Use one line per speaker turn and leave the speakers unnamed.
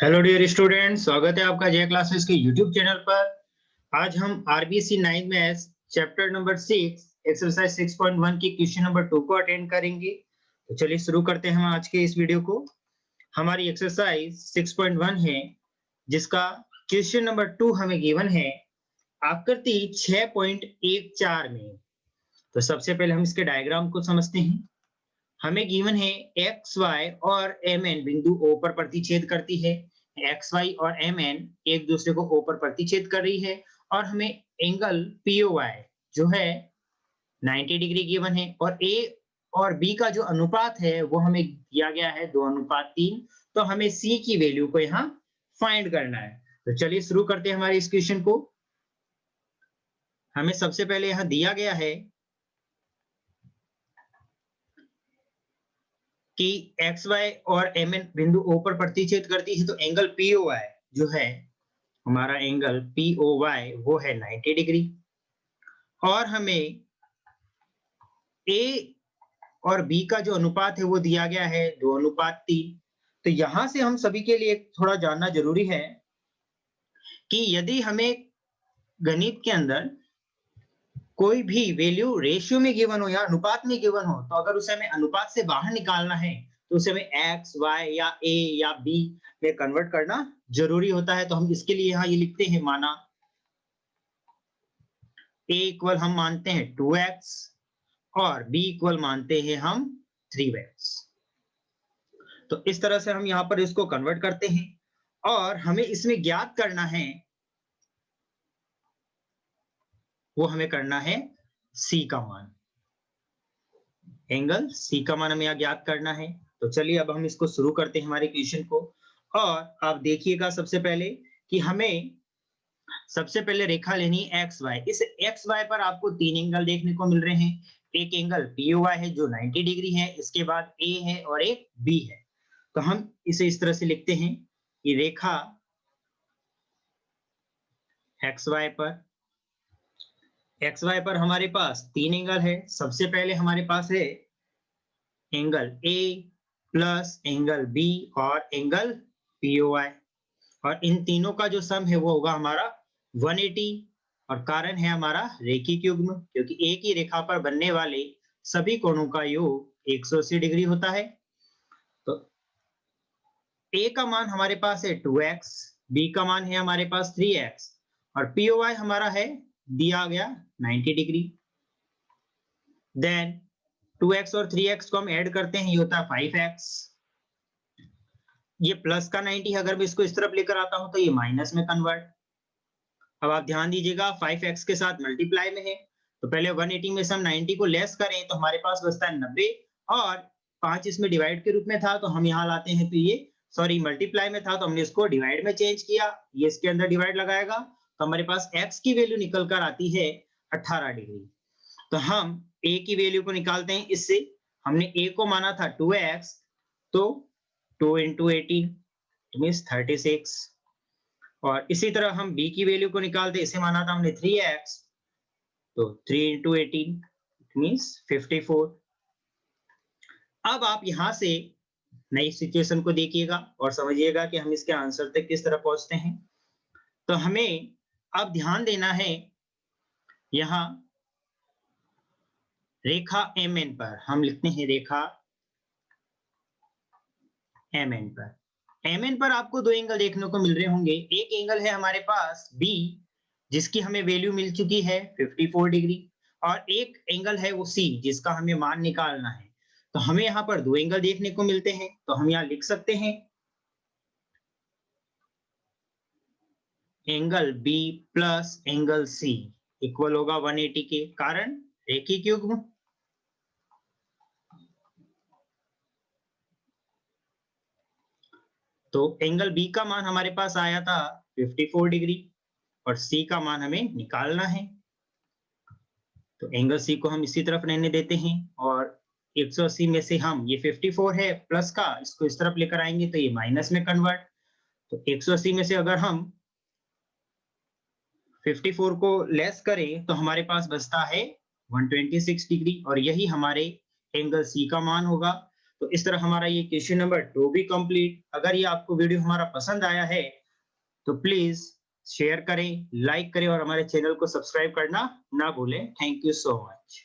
Hello dear student, स्वागत है आपका जय क्लासेस के यूट्यूब चैनल पर। आज हम RBSC 9th maths chapter number 6 exercise 6.1 की क्वेश्चन नंबर 2 को अटेंड करेंगे। तो चलिए शुरू करते हैं हम आज के इस वीडियो को। हमारी एक्सरसाइज 6.1 है जिसका क्वेश्चन नंबर 2 हमें गिवन है आकृति 6.14 में। तो सबसे पहले हम इसके डायग्राम को समझते हैं। हमें गिवन है एक्स वाई और एम एन बिंदु ओ पर प्रतिच्छेद करती है। एक्स वाई और एम एन एक दूसरे को ओ पर प्रतिच्छेद कर रही है और हमें एंगल पीओवाई जो है 90 डिग्री गिवन है और ए और बी का जो अनुपात है वो हमें दिया गया है 2:3। तो हमें सी की वैल्यू को यहाँ फाइंड करना है। तो चलिए शुरू करते हैं हमारे इस क्वेश्चन को। हमें सबसे पहले यहाँ दिया गया है कि एक्स वाई और एम एन बिंदु ओ पर प्रतिच्छेद करती है, तो एंगल पीओवाई जो है हमारा एंगल पीओवाई वो है 90 डिग्री और हमें ए और बी का जो अनुपात है वो दिया गया है 2:3। तो यहां से हम सभी के लिए थोड़ा जानना जरूरी है कि यदि हमें गणित के अंदर कोई भी वैल्यू रेशियो में गिवन हो या अनुपात में गिवन हो, तो अगर उसे हमें अनुपात से बाहर निकालना है तो उसे हमें एक्स वाई या ए या बी में कन्वर्ट करना जरूरी होता है। तो हम इसके लिए यहाँ ये लिखते हैं, माना a इक्वल हम मानते हैं 2x और b इक्वल मानते हैं हम 3x। तो इस तरह से हम यहाँ पर इसको कन्वर्ट करते हैं और हमें इसमें ज्ञात करना है, वो हमें करना है c का मान। एंगल c का मान हमें यहाँ ज्ञात करना है। तो चलिए अब हम इसको शुरू करते हैं हमारे क्वेश्चन को। और आप देखिएगा सबसे पहले कि हमें सबसे पहले रेखा लेनी है एक्स वाई। इस एक्स वाई पर आपको 3 एंगल देखने को मिल रहे हैं। एक एंगल पीओवाई है जो 90 डिग्री है, इसके बाद ए है और एक बी है। तो हम इसे इस तरह से लिखते हैं कि रेखा एक्स वाई पर हमारे पास 3 एंगल है। सबसे पहले हमारे पास है angle A plus angle B और एंगल पीओवाई, और इन तीनों का जो सम है वो होगा हमारा 180। और कारण है हमारा रेखिक युग्म, क्योंकि एक ही रेखा पर बनने वाले सभी कोणों का योग 180 डिग्री होता है। तो a का मान हमारे पास है 2x, b का मान है हमारे पास 3x और पीओवाई हमारा है दिया गया 90 डिग्री। देन 2x और 3x को हम ऐड करते हैं, ये होता है 5x। ये प्लस का 90, अगर मैं इसको इस तरफ लेकर आता हूं तो ये माइनस में कन्वर्ट। अब आप ध्यान दीजिएगा 5x के साथ मल्टीप्लाई में है, तो पहले 180 में से हम 90 को लेस करें तो हमारे पास बचता है 90 और 5 इसमें डिवाइड के रूप में था तो हम यहाँ लाते हैं, तो ये सॉरी मल्टीप्लाई में था तो हमने इसको डिवाइड में चेंज किया, ये इसके अंदर डिवाइड लगाएगा तो हमारे पास x की वैल्यू निकल कर आती है 18 डिग्री। तो हम a की वैल्यू को निकालते हैं। इससे हमने a को माना था 2x, तो 2 into 18 मीन्स 36। और इसी तरह हम b की वैल्यू को निकालते, इसे माना था हमने 3x, तो 3 into 18 मीन्स 54। अब आप यहां से नई सिचुएशन को देखिएगा और समझिएगा कि हम इसके आंसर तक किस तरह पहुंचते हैं। तो हमें अब ध्यान देना है यहां रेखा एम एन पर। हम लिखते हैं रेखा एम एन पर। एम एन पर आपको 2 एंगल देखने को मिल रहे होंगे। एक एंगल है हमारे पास बी जिसकी हमें वैल्यू मिल चुकी है 54 डिग्री, और एक एंगल है वो सी जिसका हमें मान निकालना है। तो हमें यहाँ पर 2 एंगल देखने को मिलते हैं, तो हम यहाँ लिख सकते हैं angle B plus angle C equal होगा 180 के, कारण रेखिक युग्म। तो एंगल बी का मान हमारे पास आया था 54 डिग्री और सी का मान हमें निकालना है। तो एंगल सी को हम इसी तरफ रहने देते हैं और 180 में से हम ये 54 है प्लस का, इसको इस तरफ लेकर आएंगे तो ये माइनस में कन्वर्ट। तो 180 में से अगर हम 54 को लेस करें तो हमारे पास बचता है 126 डिग्री और यही हमारे एंगल सी का मान होगा। तो इस तरह हमारा ये क्वेश्चन नंबर 2 भी कंप्लीट। अगर ये आपको वीडियो हमारा पसंद आया है तो प्लीज शेयर करें, लाइक करें और हमारे चैनल को सब्सक्राइब करना ना भूलें। Thank you so much.